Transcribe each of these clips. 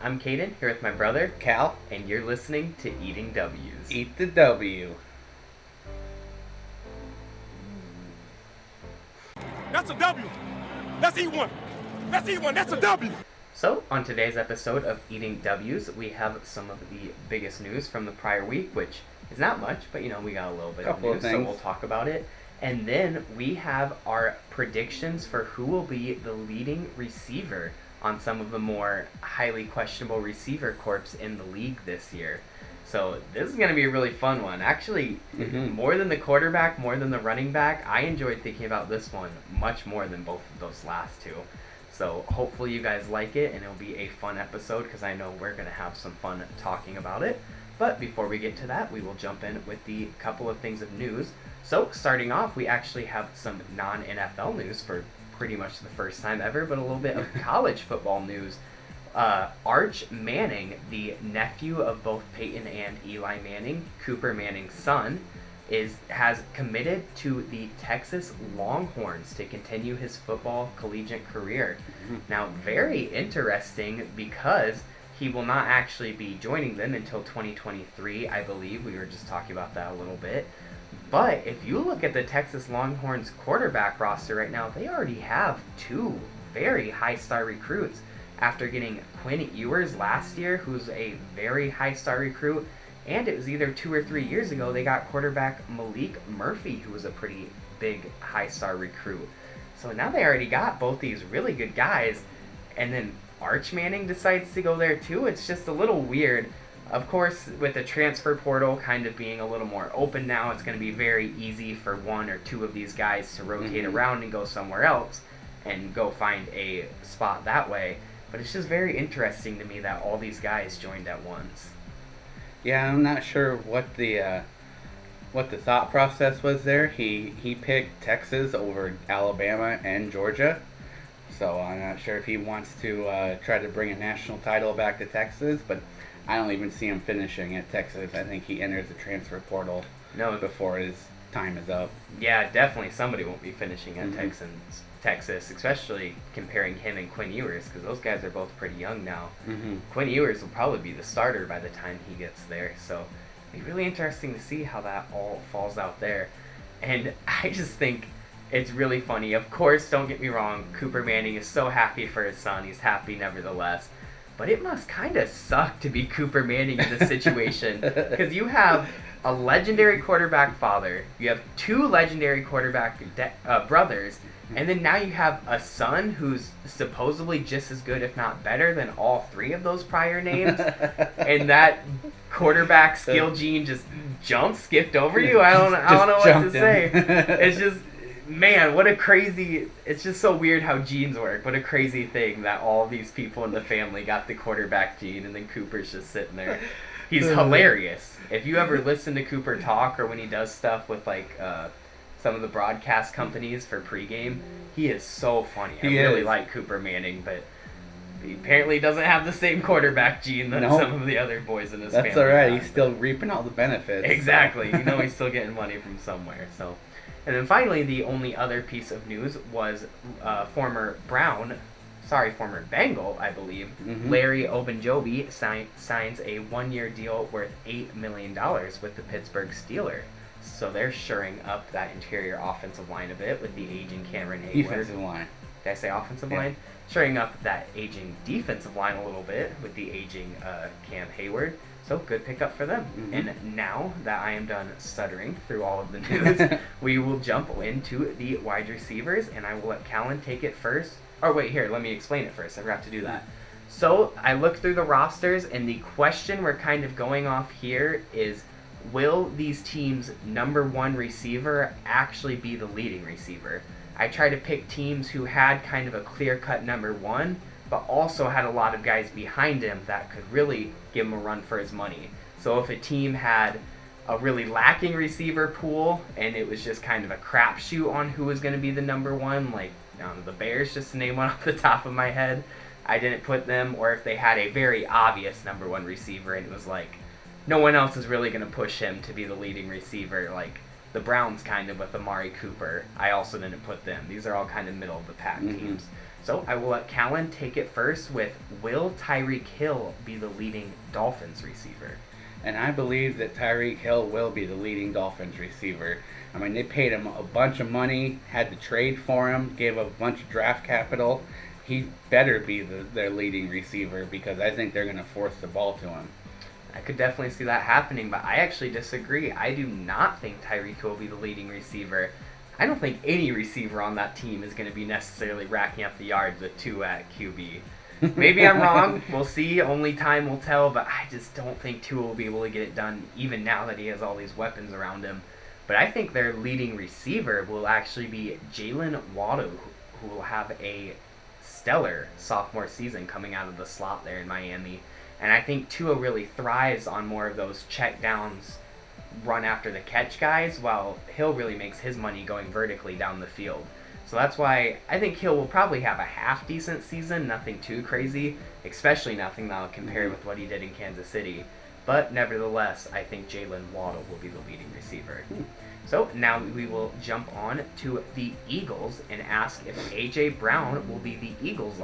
I'm Caden, here with my brother, Cal. and you're listening to Eating W's. Eat the W. That's a W. Let's eat one. Let's eat one. That's a W. So, on today's episode of Eating W's, we have some of the biggest news from the prior week, which is not much, but we got a little bit of news, so we'll talk about it. And then we have our predictions for who will be the leading receiver on some of the more highly questionable receiver corps in the league this year. So this is going to be a really fun one. Actually, more than the quarterback, more than the running back, I enjoyed thinking about this one much more than both of those last two. So hopefully you guys like it, and it'll be a fun episode because I know we're going to have some fun talking about it. But before we get to that, we will jump in with the couple of things of news. So starting off, we actually have some non-NFL news for pretty much the first time ever, but a little bit of college football news. Arch Manning, the nephew of both Peyton and Eli Manning, Cooper Manning's son, has committed to the Texas Longhorns to continue his football collegiate career. Now, very interesting because he will not actually be joining them until 2023, I believe. We were just talking about that a little bit. But if you look at the Texas Longhorns quarterback roster right now, they already have two very high-star recruits. After getting Quinn Ewers last year, who's a very high-star recruit, and it was either 2 or 3 years ago, they got quarterback Malik Murphy, who was a pretty big high-star recruit. So now they already got both these really good guys, and then Arch Manning decides to go there too. It's just a little weird. Of course, with the transfer portal kind of being a little more open now, it's going to be very easy for one or two of these guys to rotate around and go somewhere else and go find a spot that way. But it's just very interesting to me that all these guys joined at once. Yeah, I'm not sure what the thought process was there. He picked Texas over Alabama and Georgia. So I'm not sure if he wants to try to bring a national title back to Texas, but I don't even see him finishing at Texas. I think he enters the transfer portal before his time is up. Yeah, definitely somebody won't be finishing at Texas, especially comparing him and Quinn Ewers, because those guys are both pretty young now. Quinn Ewers will probably be the starter by the time he gets there, so it'll be really interesting to see how that all falls out there. And I just think it's really funny. Of course, don't get me wrong, Cooper Manning is so happy for his son. He's happy nevertheless. But it must kind of suck to be Cooper Manning in this situation, because you have a legendary quarterback father, you have two legendary quarterback brothers, and then now you have a son who's supposedly just as good, if not better, than all three of those prior names, and that quarterback skill gene just skipped over you. I don't know what to say. It's just, man, what a crazy... It's just so weird how genes work. What a crazy thing that all these people in the family got the quarterback gene, and then Cooper's just sitting there. He's hilarious. If you ever listen to Cooper talk, or when he does stuff with some of the broadcast companies for pregame, he is so funny. I really like Cooper Manning, but he apparently doesn't have the same quarterback gene that some of the other boys in his family. That's all right. He's still reaping all the benefits. Exactly. So. He's still getting money from somewhere. So. And then finally, the only other piece of news was former Bengal, I believe, Larry Ogunjobi signs a 1-year deal worth $8 million with the Pittsburgh Steelers. So they're shoring up that interior offensive line a bit with the aging Cameron Hayward. Defensive line. Did I say offensive line? Shoring up that aging defensive line a little bit with the aging Cam Hayward. So good pickup for them. And now that I am done stuttering through all of the news, we will jump into the wide receivers, and I will let Callan take it first. Or wait, here, let me explain it first. I forgot to do that. So I looked through the rosters, and the question we're kind of going off here is, will these teams' number one receiver actually be the leading receiver? I tried to pick teams who had kind of a clear-cut number one, but also had a lot of guys behind him that could really give him a run for his money. So if a team had a really lacking receiver pool, and it was just kind of a crapshoot on who was going to be the number one, like the Bears, just to name one off the top of my head, I didn't put them. Or if they had a very obvious number one receiver, and it was like, no one else is really going to push him to be the leading receiver, like the Browns kind of with Amari Cooper, I also didn't put them. These are all kind of middle of the pack teams. So I will let Callan take it first with, will Tyreek Hill be the leading Dolphins receiver? And I believe that Tyreek Hill will be the leading Dolphins receiver. I mean, they paid him a bunch of money, had to trade for him, gave a bunch of draft capital. He better be their leading receiver because I think they're going to force the ball to him. I could definitely see that happening, but I actually disagree. I do not think Tyreek Hill will be the leading receiver. I don't think any receiver on that team is going to be necessarily racking up the yards with Tua at QB. Maybe I'm wrong. We'll see. Only time will tell, but I just don't think Tua will be able to get it done even now that he has all these weapons around him. But I think their leading receiver will actually be Jalen Waddle, who will have a stellar sophomore season coming out of the slot there in Miami. And I think Tua really thrives on more of those check downs, run after the catch guys, while Hill really makes his money going vertically down the field. So that's why I think Hill will probably have a half decent season, nothing too crazy, especially nothing that'll compare with what he did in Kansas City. But nevertheless, I think Jalen Waddle will be the leading receiver. So now we will jump on to the Eagles and ask if A.J. Brown will be the Eagles'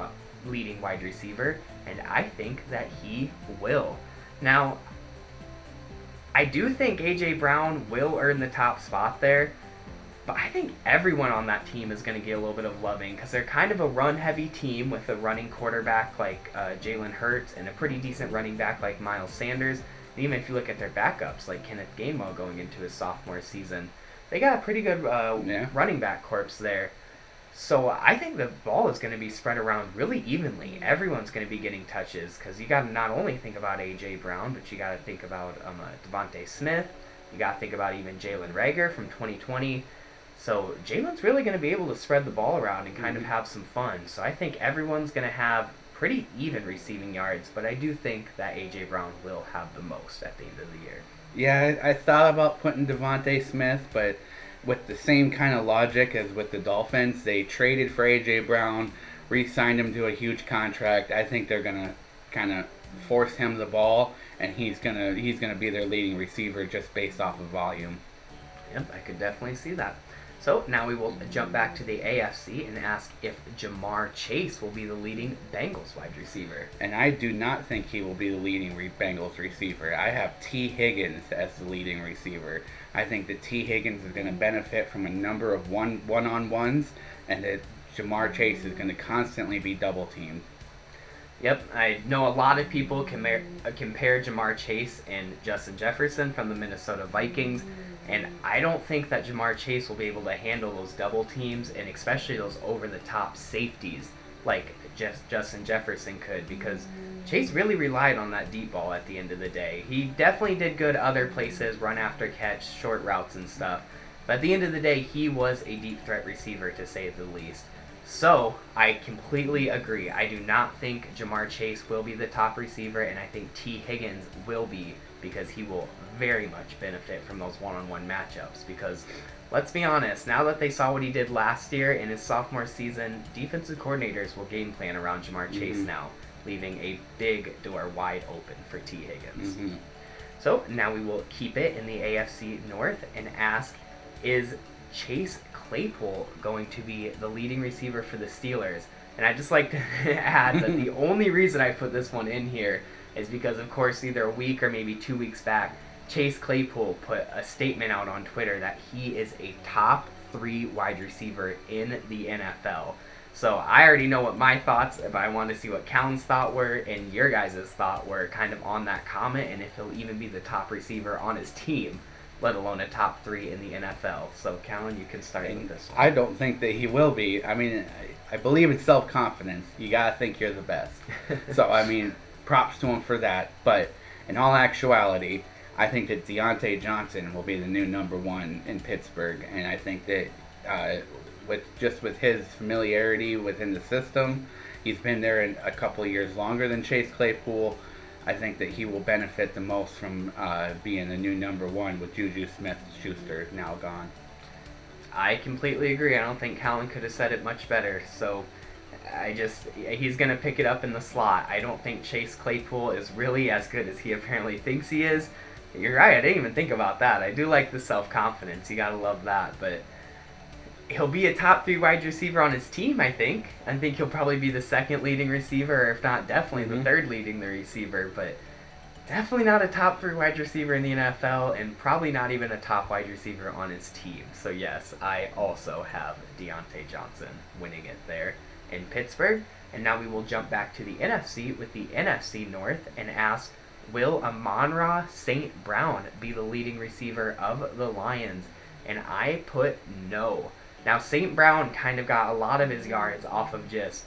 leading wide receiver, and I think that he will. Now, I do think A.J. Brown will earn the top spot there, but I think everyone on that team is going to get a little bit of loving because they're kind of a run-heavy team with a running quarterback like Jalen Hurts and a pretty decent running back like Miles Sanders. And even if you look at their backups like Kenneth Gainwell going into his sophomore season, they got a pretty good running back corps there. So I think the ball is going to be spread around really evenly. Everyone's going to be getting touches because you got to not only think about A.J. Brown, but you got to think about Devontae Smith. You got to think about even Jalen Reagor from 2020. So Jalen's really going to be able to spread the ball around and kind of have some fun. So I think everyone's going to have pretty even receiving yards, but I do think that A.J. Brown will have the most at the end of the year. Yeah, I thought about putting Devontae Smith, but with the same kind of logic as with the Dolphins, they traded for A.J. Brown, re-signed him to a huge contract. I think they're going to kind of force him the ball, and he's gonna be their leading receiver just based off of volume. Yep, I could definitely see that. So now we will jump back to the AFC and ask if Jamar Chase will be the leading Bengals wide receiver. And I do not think he will be the leading Bengals receiver. I have T. Higgins as the leading receiver. I think that T. Higgins is going to benefit from a number of one-on-ones, and that Jamar Chase is going to constantly be double-teamed. Yep, I know a lot of people compare Jamar Chase and Justin Jefferson from the Minnesota Vikings, and I don't think that Jamar Chase will be able to handle those double teams, and especially those over-the-top safeties like Justin Jefferson could, because Chase really relied on that deep ball at the end of the day. He definitely did good other places, run after catch, short routes and stuff, but at the end of the day, he was a deep threat receiver to say the least. So, I completely agree. I do not think Jamar Chase will be the top receiver, and I think T. Higgins will be, because he will very much benefit from those one-on-one matchups. Because, let's be honest, now that they saw what he did last year in his sophomore season, defensive coordinators will game plan around Jamar Chase now, leaving a big door wide open for T. Higgins. So, now we will keep it in the AFC North and ask, is Chase Claypool going to be the leading receiver for the Steelers? And I'd just like to add that the only reason I put this one in here is because, of course, either a week or maybe 2 weeks back, Chase Claypool put a statement out on Twitter that he is a top 3 wide receiver in the NFL. So I already know what my thoughts, but I want to see what Callan's thought were and your guys' thought were kind of on that comment, and if he'll even be the top receiver on his team, let alone a top 3 in the NFL. So, Callan, you can start with this one. I don't think that he will be. I mean, I believe in self-confidence. You got to think you're the best. So, I mean, props to him for that. But in all actuality, I think that Deontay Johnson will be the new number 1 in Pittsburgh. And I think that with his familiarity within the system, he's been there a couple of years longer than Chase Claypool. I think that he will benefit the most from being the new number 1 with Juju Smith-Schuster now gone. I completely agree. I don't think Callan could have said it much better. So he's going to pick it up in the slot. I don't think Chase Claypool is really as good as he apparently thinks he is. You're right. I didn't even think about that. I do like the self-confidence. You got to love that. But he'll be a top 3 wide receiver on his team, I think. I think he'll probably be the second leading receiver, or if not definitely the third leading the receiver, but definitely not a top 3 wide receiver in the NFL, and probably not even a top wide receiver on his team. So yes, I also have Deontay Johnson winning it there in Pittsburgh. And now we will jump back to the NFC with the NFC North and ask, will Amon-Ra St. Brown be the leading receiver of the Lions? And I put no. Now, St. Brown kind of got a lot of his yards off of just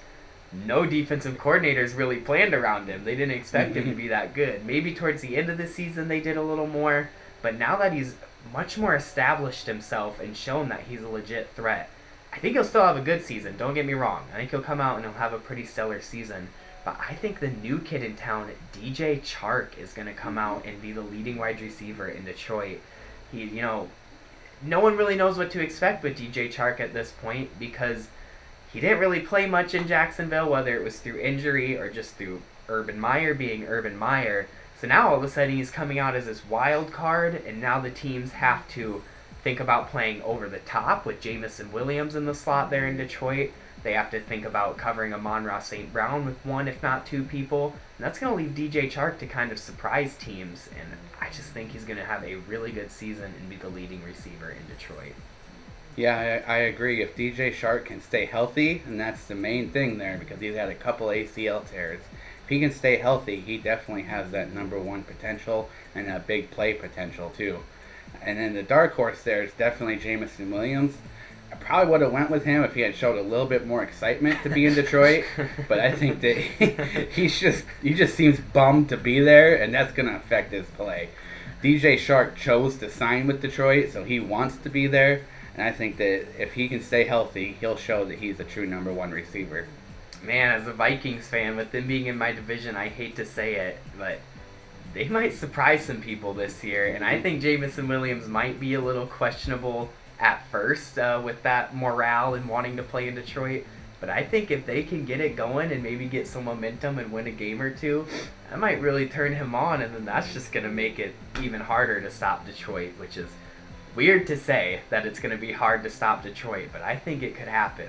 no defensive coordinators really planned around him. They didn't expect him to be that good. Maybe towards the end of the season they did a little more, but now that he's much more established himself and shown that he's a legit threat, I think he'll still have a good season. Don't get me wrong. I think he'll come out and he'll have a pretty stellar season. But I think the new kid in town, DJ Chark, is going to come out and be the leading wide receiver in Detroit. No one really knows what to expect with DJ Chark at this point because he didn't really play much in Jacksonville, whether it was through injury or just through Urban Meyer being Urban Meyer. So now all of a sudden he's coming out as this wild card, and now the teams have to think about playing over the top with Jamison Williams in the slot there in Detroit. They have to think about covering Amon-Ra St. Brown with 1, if not 2 people. And that's going to leave DJ Chark to kind of surprise teams. And I just think he's going to have a really good season and be the leading receiver in Detroit. Yeah, I agree. If DJ Chark can stay healthy, and that's the main thing there because he's had a couple ACL tears. If he can stay healthy, he definitely has that number 1 potential and that big play potential too. And then the dark horse there is definitely Jamison Williams. I probably would have went with him if he had showed a little bit more excitement to be in Detroit, but I think that he just seems bummed to be there, and that's going to affect his play. DJ Chark chose to sign with Detroit, so he wants to be there, and I think that if he can stay healthy, he'll show that he's a true number 1 receiver. Man, as a Vikings fan, with them being in my division, I hate to say it, but they might surprise some people this year, and I think Jamison Williams might be a little questionable at first with that morale and wanting to play in Detroit. But I think if they can get it going and maybe get some momentum and win a game or two, that might really turn him on, and then that's just going to make it even harder to stop Detroit, which is weird to say that it's going to be hard to stop Detroit, but I think it could happen.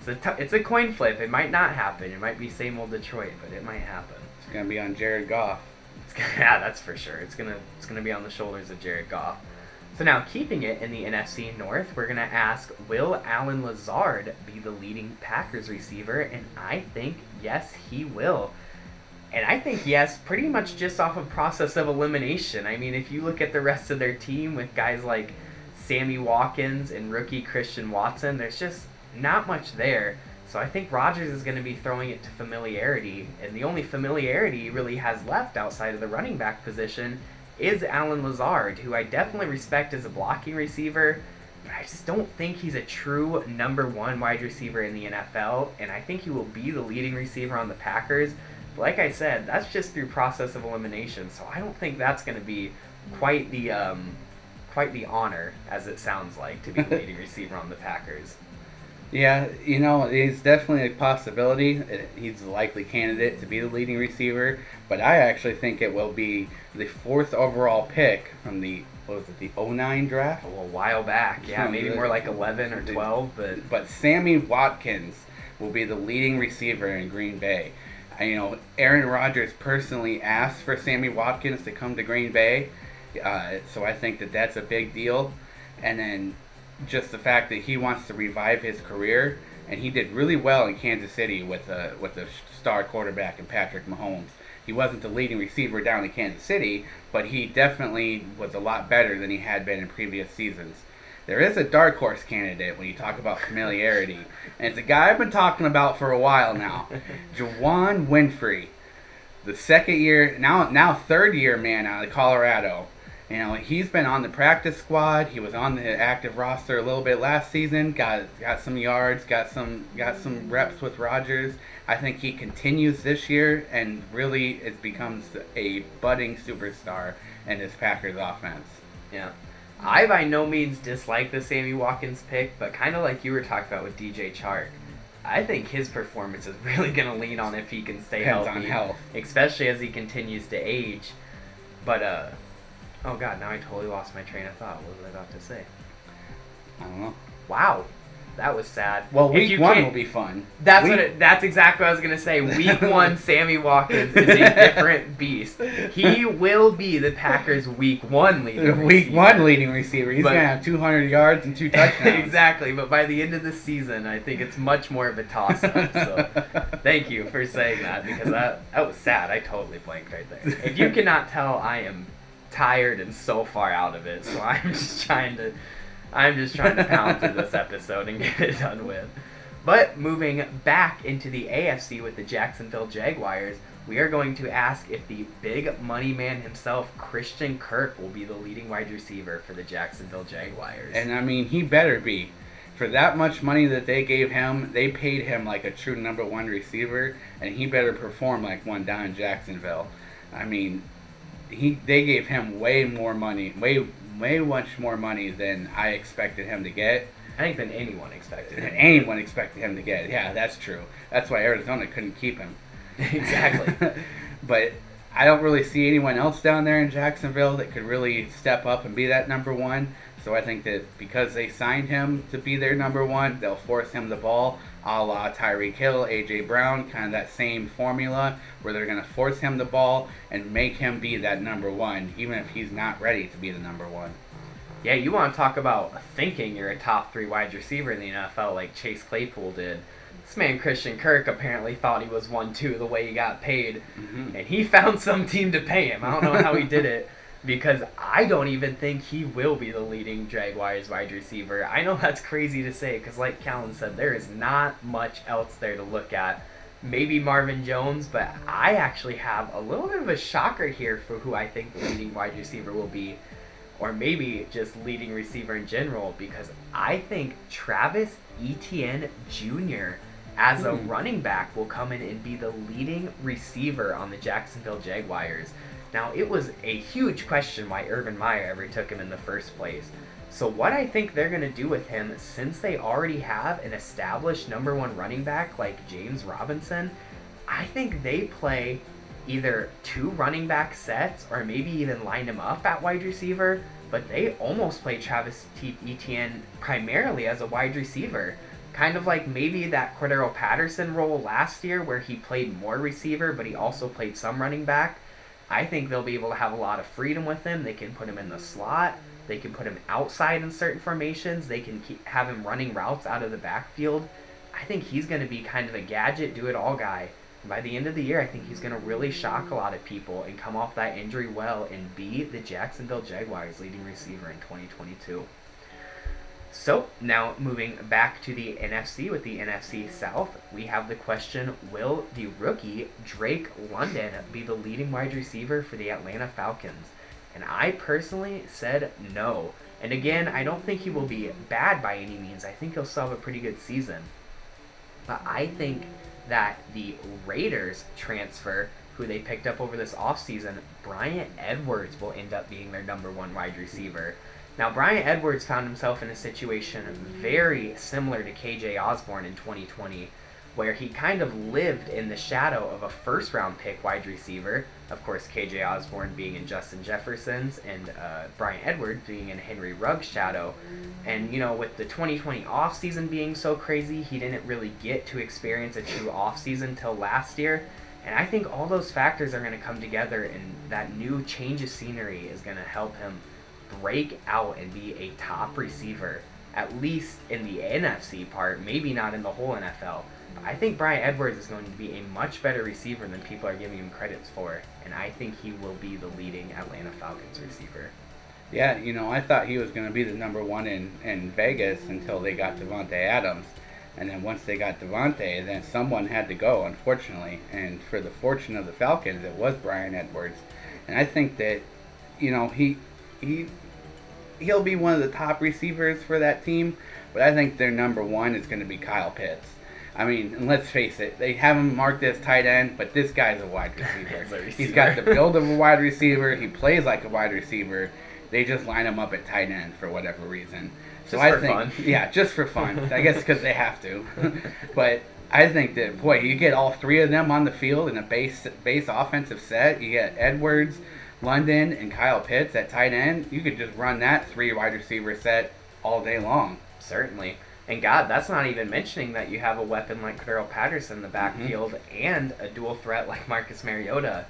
It's a coin flip. It might not happen. It might be same old Detroit, but it might happen. It's going to be on Jared Goff. Yeah, that's for sure. It's gonna be on the shoulders of Jared Goff. So now, keeping it in the NFC North, we're going to ask, will Allen Lazard be the leading Packers receiver? And I think, yes, he will. And I think, yes, pretty much just off of process of elimination. I mean, if you look at the rest of their team with guys like Sammy Watkins and rookie Christian Watson, there's just not much there. So I think Rodgers is going to be throwing it to familiarity. And the only familiarity he really has left outside of the running back position is Allen Lazard, who I definitely respect as a blocking receiver, but I just don't think he's a true number 1 wide receiver in the NFL, and I think he will be the leading receiver on the Packers. But like I said, that's just through process of elimination, so I don't think that's going to be quite the honor, as it sounds like, to be the leading receiver on the Packers. Yeah, he's definitely a possibility. He's a likely candidate to be the leading receiver, but I actually think it will be the 4th overall pick from the 2009 draft? A while back, yeah, maybe more like 11 or 12, But Sammy Watkins will be the leading receiver in Green Bay. Aaron Rodgers personally asked for Sammy Watkins to come to Green Bay, so I think that that's a big deal. And then just the fact that he wants to revive his career, and he did really well in Kansas City with the star quarterback in Patrick Mahomes. He wasn't the leading receiver down in Kansas City, but he definitely was a lot better than he had been in previous seasons. There is a dark horse candidate when you talk about familiarity, and it's a guy I've been talking about for a while now, Juwan Winfrey, the second year, now third year man out of Colorado. He's been on the practice squad. He was on the active roster a little bit last season. Got some yards. Got some reps with Rodgers. I think he continues this year and really it becomes a budding superstar in this Packers offense. Yeah, I by no means dislike the Sammy Watkins pick, but kind of like you were talking about with DJ Chark, I think his performance is really going to lean on if he can stay Depends healthy, on health, especially as he continues to age. But oh god, now I totally lost my train of thought. What was I about to say? I don't know. Wow, That was sad. Well, week 1 will be fun. That's exactly what I was going to say. Week 1, Sammy Watkins is a different beast. He will be the Packers' week 1 leading receiver. Week 1 leading receiver. He's going to have 200 yards and 2 touchdowns. Exactly, but by the end of the season, I think it's much more of a toss-up. So thank you for saying that, because that was sad. I totally blanked right there. If you cannot tell, I am tired and so far out of it, so I'm just trying to pound through this episode and get it done with. But moving back into the AFC with the Jacksonville Jaguars, we are going to ask if the big money man himself, Christian Kirk, will be the leading wide receiver for the Jacksonville Jaguars. And I mean, he better be. For that much money that they gave him, they paid him like a true number 1 receiver, and he better perform like one down in Jacksonville. I mean, they gave him way more money, way much more money than I expected him to get. I think than anyone expected him. Anyone expected him to get. Yeah, that's true. That's why Arizona couldn't keep him. Exactly. But I don't really see anyone else down there in Jacksonville that could really step up and be that number 1. So I think that because they signed him to be their number 1, they'll force him the ball, a la Tyreek Hill, A.J. Brown, kind of that same formula where they're going to force him the ball and make him be that number 1, even if he's not ready to be the number 1. Yeah, you want to talk about thinking you're a top 3 wide receiver in the NFL like Chase Claypool did. This man, Christian Kirk, apparently thought he was 1-2 the way he got paid, and he found some team to pay him. I don't know how he did it, because I don't even think he will be the leading Jaguars wide receiver. I know that's crazy to say, because like Callan said, there is not much else there to look at. Maybe Marvin Jones, but I actually have a little bit of a shocker here for who I think the leading wide receiver will be, or maybe just leading receiver in general, because I think Travis Etienne Jr. as a running back will come in and be the leading receiver on the Jacksonville Jaguars. Now, it was a huge question why Urban Meyer ever took him in the first place. So what I think they're going to do with him, since they already have an established number 1 running back like James Robinson, I think they play either 2 running back sets or maybe even line him up at wide receiver, but they almost play Travis Etienne primarily as a wide receiver. Kind of like maybe that Cordero Patterson role last year where he played more receiver, but he also played some running back. I think they'll be able to have a lot of freedom with him. They can put him in the slot. They can put him outside in certain formations. They can have him running routes out of the backfield. I think he's going to be kind of a gadget, do-it-all guy. And by the end of the year, I think he's going to really shock a lot of people and come off that injury well and be the Jacksonville Jaguars' leading receiver in 2022. So, now moving back to the NFC with the NFC South, we have the question, will the rookie Drake London be the leading wide receiver for the Atlanta Falcons? And I personally said no. And again, I don't think he will be bad by any means. I think he'll still have a pretty good season. But I think that the Raiders transfer, who they picked up over this offseason, Bryan Edwards, will end up being their number 1 wide receiver. Now, Bryan Edwards found himself in a situation very similar to KJ Osborne in 2020, where he kind of lived in the shadow of a first-round pick wide receiver. Of course, KJ Osborne being in Justin Jefferson's and Bryan Edwards being in Henry Ruggs' shadow. And, you know, with the 2020 offseason being so crazy, he didn't really get to experience a true offseason till last year. And I think all those factors are going to come together, and that new change of scenery is going to help him break out and be a top receiver, at least in the NFC part, maybe not in the whole NFL. But I think Bryan Edwards is going to be a much better receiver than people are giving him credits for, and I think he will be the leading Atlanta Falcons receiver. Yeah, you know, I thought he was going to be the number 1 in Vegas until they got Devontae Adams. And then once they got Devontae, then someone had to go, unfortunately. And for the fortune of the Falcons, it was Bryan Edwards. And I think that, you know, he'll be one of the top receivers for that team, but I think their number 1 is going to be Kyle Pitts. I mean, and let's face it, they have him marked as tight end, but this guy's a wide receiver. He's got the build of a wide receiver. He plays like a wide receiver. They just line him up at tight end for whatever reason. So I think, fun. Yeah, just for fun. I guess because they have to. But I think that, boy, you get all 3 of them on the field in a base offensive set. You get Edwards, London, and Kyle Pitts at tight end. You could just run that 3 wide receiver set all day long. Certainly. And God, that's not even mentioning that you have a weapon like Cordero Patterson in the backfield and a dual threat like Marcus Mariota.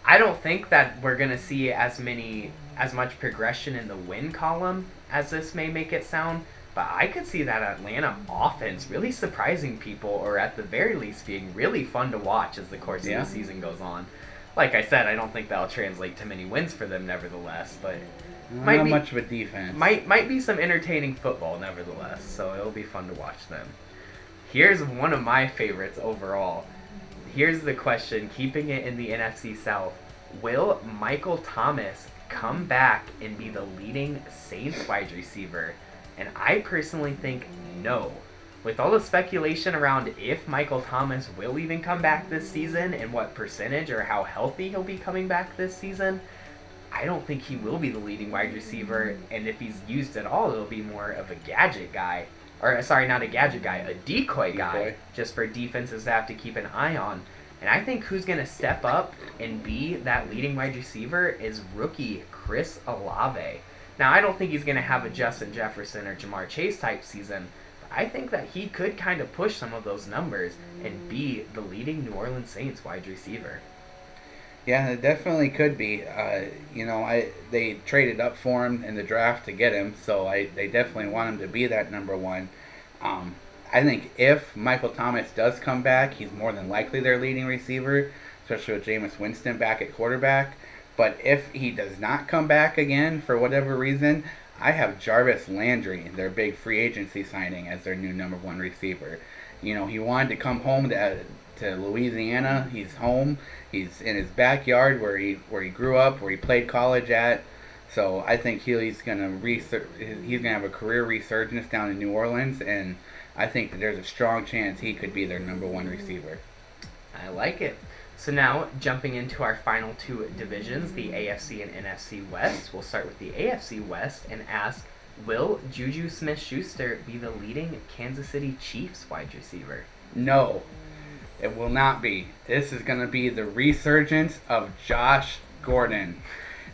I don't think that we're going to see as much progression in the win column as this may make it sound, but I could see that Atlanta offense really surprising people, or at the very least being really fun to watch as the course of the season goes on. Like I said, I don't think that'll translate to many wins for them nevertheless, but not much of a defense. Might be some entertaining football nevertheless, so it'll be fun to watch them. Here's one of my favorites overall. Here's the question, keeping it in the NFC South. Will Michael Thomas come back and be the leading Saints wide receiver? And I personally think no. With all the speculation around if Michael Thomas will even come back this season and what percentage or how healthy he'll be coming back this season, I don't think he will be the leading wide receiver. And if he's used at all, it'll be more of a gadget guy. Or, sorry, not a gadget guy, a decoy guy, just for defenses to have to keep an eye on. And I think who's going to step up and be that leading wide receiver is rookie Chris Olave. Now, I don't think he's going to have a Justin Jefferson or Jamar Chase type season, but I think that he could kind of push some of those numbers and be the leading New Orleans Saints wide receiver. Yeah, it definitely could be. They traded up for him in the draft to get him, so they definitely want him to be that number one. I think if Michael Thomas does come back, he's more than likely their leading receiver, especially with Jameis Winston back at quarterback. But if he does not come back again for whatever reason, I have Jarvis Landry, their big free agency signing, as their new number one receiver. He wanted to come home to Louisiana. He's home. He's in his backyard where he grew up, where he played college at. So I think he's gonna have a career resurgence down in New Orleans, and I think that there's a strong chance he could be their number one receiver. I like it. So now, jumping into our final two divisions, the AFC and NFC West, we'll start with the AFC West and ask, will Juju Smith-Schuster be the leading Kansas City Chiefs wide receiver? No, it will not be. This is going to be the resurgence of Josh Gordon.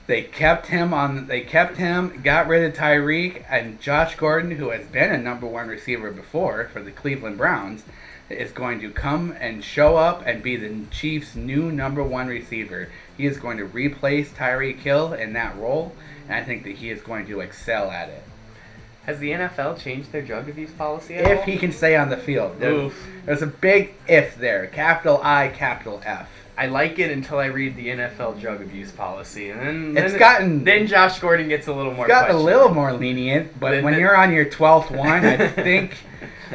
They kept him, got rid of Tyreek, and Josh Gordon, who has been a number one receiver before for the Cleveland Browns, is going to come and show up and be the Chiefs' new number one receiver. He is going to replace Tyreek Hill in that role, and I think that he is going to excel at it. Has the NFL changed their drug abuse policy at all? If he can stay on the field. There's a big if there. Capital I, capital F. I like it until I read the NFL drug abuse policy, and then Josh Gordon gets a little more. It's gotten a little more lenient, but when you're on your 12th one, I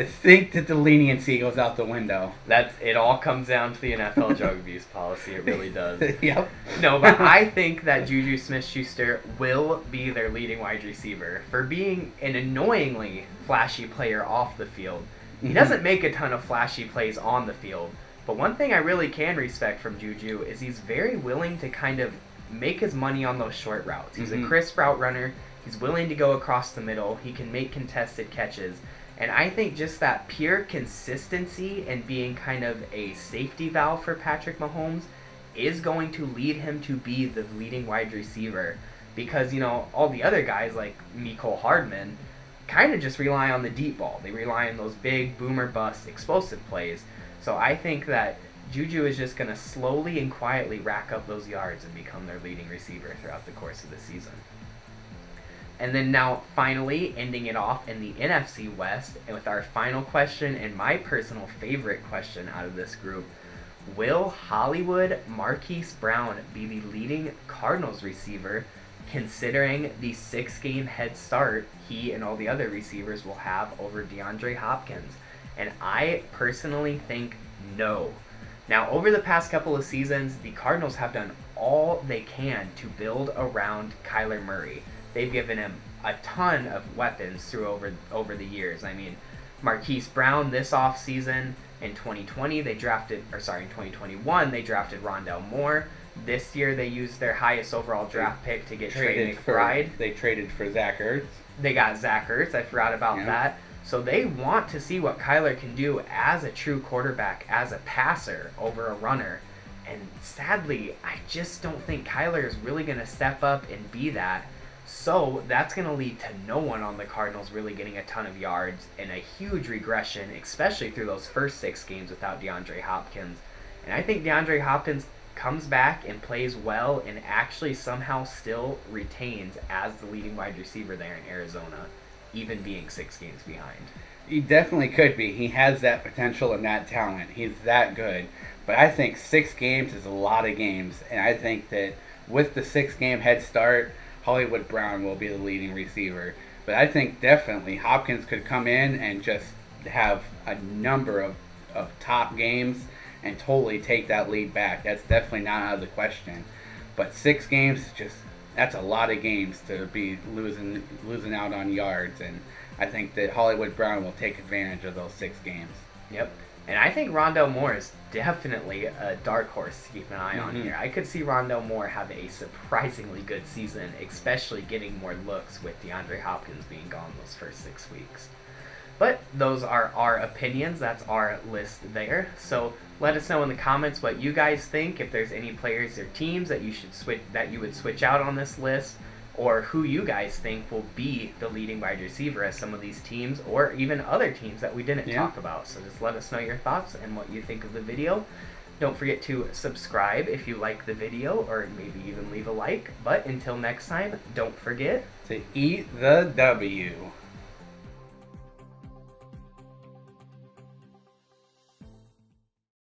think that the leniency goes out the window. It all comes down to the NFL drug abuse policy. It really does. Yep. No, but I think that Juju Smith-Schuster will be their leading wide receiver for being an annoyingly flashy player off the field. He doesn't make a ton of flashy plays on the field, but one thing I really can respect from Juju is he's very willing to kind of make his money on those short routes. He's a crisp route runner. He's willing to go across the middle. He can make contested catches. And I think just that pure consistency and being kind of a safety valve for Patrick Mahomes is going to lead him to be the leading wide receiver. Because, all the other guys like Mecole Hardman kind of just rely on the deep ball. They rely on those big boomer bust explosive plays. So I think that Juju is just going to slowly and quietly rack up those yards and become their leading receiver throughout the course of the season. And then now, finally, ending it off in the NFC West, and with our final question and my personal favorite question out of this group, will Hollywood Marquise Brown be the leading Cardinals receiver, considering the 6-game head start he and all the other receivers will have over DeAndre Hopkins? And I personally think no. Now, over the past couple of seasons, the Cardinals have done all they can to build around Kyler Murray. They've given him a ton of weapons over the years. I mean, Marquise Brown this offseason in 2021, they drafted Rondale Moore. This year they used their highest overall draft pick to get Trey McBride. They traded for Zach Ertz. They got Zach Ertz. I forgot about that. So they want to see what Kyler can do as a true quarterback, as a passer over a runner. And sadly, I just don't think Kyler is really going to step up and be that. So that's going to lead to no one on the Cardinals really getting a ton of yards and a huge regression, especially through those first 6 games without DeAndre Hopkins. And I think DeAndre Hopkins comes back and plays well and actually somehow still retains as the leading wide receiver there in Arizona, even being 6 games behind. He definitely could be. He has that potential and that talent. He's that good. But I think 6 games is a lot of games. And I think that with the 6-game head start, Hollywood Brown will be the leading receiver. But I think definitely Hopkins could come in and just have a number of top games and totally take that lead back. That's definitely not out of the question. But 6 games, that's a lot of games to be losing out on yards. And I think that Hollywood Brown will take advantage of those 6 games. Yep. And I think Rondale Moore is definitely a dark horse to keep an eye on here. I could see Rondale Moore have a surprisingly good season, especially getting more looks with DeAndre Hopkins being gone those first 6 weeks. But those are our opinions. That's our list there. So let us know in the comments what you guys think. If there's any players or teams that you would switch out on this list, or who you guys think will be the leading wide receiver as some of these teams, or even other teams that we didn't talk about. So just let us know your thoughts and what you think of the video. Don't forget to subscribe if you like the video, or maybe even leave a like. But until next time, don't forget to eat the W.